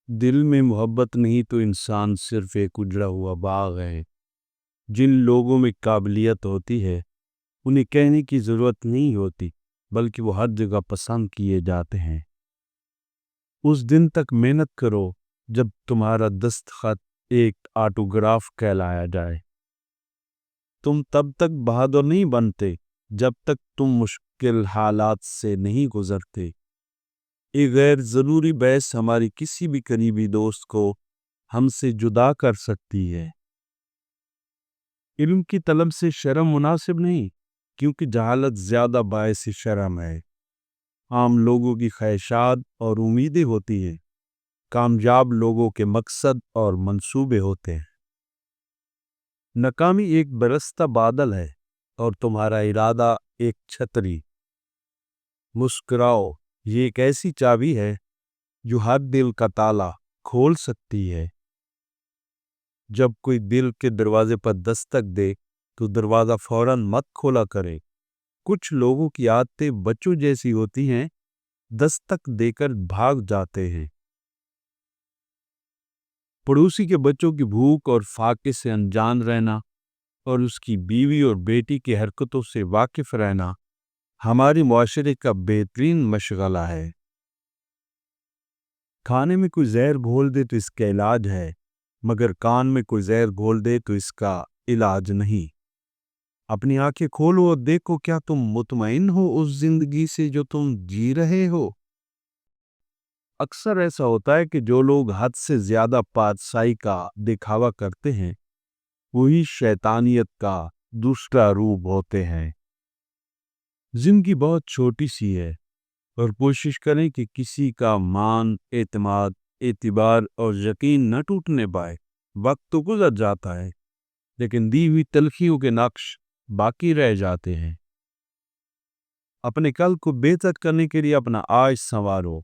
دل میں محبت نہیں تو انسان صرف ایک اجڑا ہوا باغ ہے۔ جن لوگوں میں قابلیت ہوتی ہے انہیں کہنے کی ضرورت نہیں ہوتی، بلکہ وہ ہر جگہ پسند کیے جاتے ہیں۔ اس دن تک محنت کرو جب تمہارا دستخط ایک آٹوگراف کہلایا جائے۔ تم تب تک بہادر نہیں بنتے جب تک تم مشکل حالات سے نہیں گزرتے۔ ایک غیر ضروری بحث ہماری کسی بھی قریبی دوست کو ہم سے جدا کر سکتی ہے۔ علم کی طلب سے شرم مناسب نہیں، کیونکہ جہالت زیادہ باعث شرم ہے۔ عام لوگوں کی خواہشات اور امیدیں ہوتی ہیں، کامیاب لوگوں کے مقصد اور منصوبے ہوتے ہیں۔ ناکامی ایک برستا بادل ہے اور تمہارا ارادہ ایک چھتری۔ مسکراؤ، یہ ایک ایسی چابی ہے جو ہر دل کا تالا کھول سکتی ہے۔ جب کوئی دل کے دروازے پر دستک دے تو دروازہ فوراً مت کھولا کرے۔ کچھ لوگوں کی عادتیں بچوں جیسی ہوتی ہیں، دستک دے کر بھاگ جاتے ہیں۔ پڑوسی کے بچوں کی بھوک اور فاقے سے انجان رہنا اور اس کی بیوی اور بیٹی کی حرکتوں سے واقف رہنا ہمارے معاشرے کا بہترین مشغلہ ہے۔ کھانے میں کوئی زہر گھول دے تو اس کا علاج ہے، مگر کان میں کوئی زہر گھول دے تو اس کا علاج نہیں۔ اپنی آنکھیں کھولو اور دیکھو، کیا تم مطمئن ہو اس زندگی سے جو تم جی رہے ہو؟ اکثر ایسا ہوتا ہے کہ جو لوگ حد سے زیادہ پادشاہی کا دکھاوا کرتے ہیں وہی شیطانیت کا دوسرا روپ ہوتے ہیں۔ زندگی بہت چھوٹی سی ہے اور کوشش کریں کہ کسی کا مان، اعتماد، اعتبار اور یقین نہ ٹوٹنے پائے۔ وقت تو گزر جاتا ہے لیکن دی ہوئی تلخیوں کے نقش باقی رہ جاتے ہیں۔ اپنے کل کو بہتر کرنے کے لیے اپنا آج سنوارو۔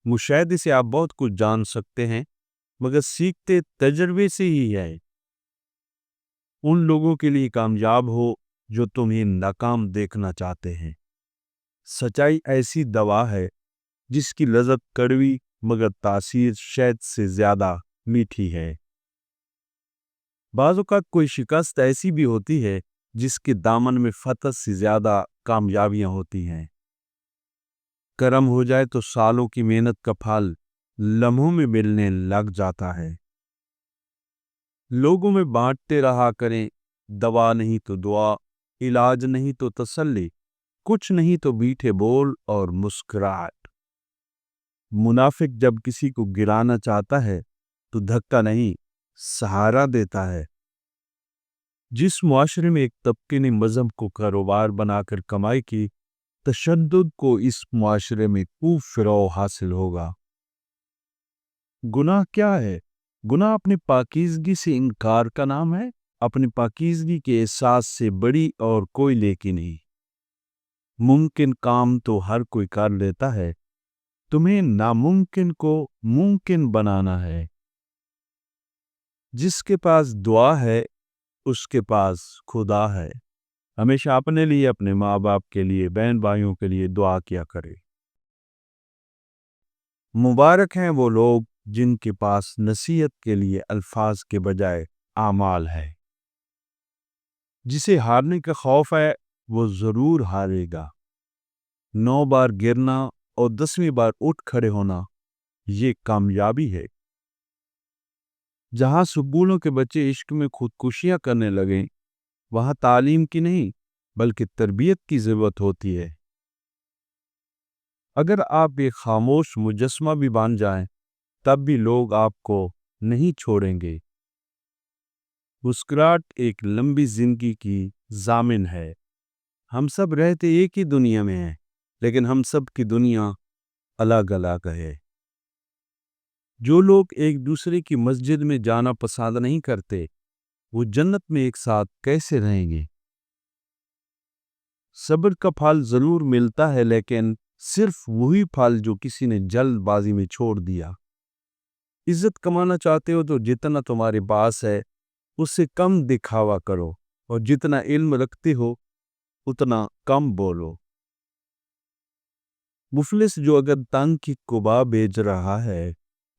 مشاہدے سے آپ بہت کچھ جان سکتے ہیں، مگر سیکھتے تجربے سے ہی ہے۔ ان لوگوں کے لیے کامیاب ہو جو تمہیں ناکام دیکھنا چاہتے ہیں۔ سچائی ایسی دوا ہے جس کی لذت کڑوی مگر تاثیر شہد سے زیادہ میٹھی ہے۔ بعض اوقات کوئی شکست ایسی بھی ہوتی ہے جس کے دامن میں فتح سے زیادہ کامیابیاں ہوتی ہیں۔ کرم ہو جائے تو سالوں کی محنت کا پھل لمحوں میں ملنے لگ جاتا ہے۔ لوگوں میں بانٹتے رہا کریں، دوا نہیں تو دعا، علاج نہیں تو تسلی، کچھ نہیں تو میٹھے بول اور مسکراہٹ۔ منافق جب کسی کو گرانا چاہتا ہے تو دھکا نہیں، سہارا دیتا ہے۔ جس معاشرے میں ایک طبقے نے مذہب کو کاروبار بنا کر کمائی کی، تشدد کو اس معاشرے میں خوب فروغ حاصل ہوگا۔ گناہ کیا ہے؟ گناہ اپنی پاکیزگی سے انکار کا نام ہے۔ اپنی پاکیزگی کے احساس سے بڑی اور کوئی نیکی نہیں۔ ممکن کام تو ہر کوئی کر لیتا ہے، تمہیں ناممکن کو ممکن بنانا ہے۔ جس کے پاس دعا ہے اس کے پاس خدا ہے۔ ہمیشہ اپنے لیے، اپنے ماں باپ کے لیے، بہن بھائیوں کے لیے دعا کیا کرے۔ مبارک ہیں وہ لوگ جن کے پاس نصیحت کے لیے الفاظ کے بجائے اعمال ہے۔ جسے ہارنے کا خوف ہے وہ ضرور ہارے گا۔ 9 بار گرنا اور 10ویں بار اٹھ کھڑے ہونا یہ کامیابی ہے۔ جہاں سکولوں کے بچے عشق میں خودکشیاں کرنے لگیں، وہاں تعلیم کی نہیں بلکہ تربیت کی ضرورت ہوتی ہے۔ اگر آپ ایک خاموش مجسمہ بھی بن جائیں تب بھی لوگ آپ کو نہیں چھوڑیں گے۔ مسکراہٹ ایک لمبی زندگی کی ضامن ہے۔ ہم سب رہتے ایک ہی دنیا میں ہیں، لیکن ہم سب کی دنیا الگ الگ ہے۔ جو لوگ ایک دوسرے کی مسجد میں جانا پسند نہیں کرتے، وہ جنت میں ایک ساتھ کیسے رہیں گے؟ صبر کا پھل ضرور ملتا ہے، لیکن صرف وہی پھل جو کسی نے جلد بازی میں چھوڑ دیا۔ عزت کمانا چاہتے ہو تو جتنا تمہارے پاس ہے اس سے کم دکھاوا کرو، اور جتنا علم رکھتے ہو اتنا کم بولو۔ مفلس جو اگر تنگ کی قبا بیچ رہا ہے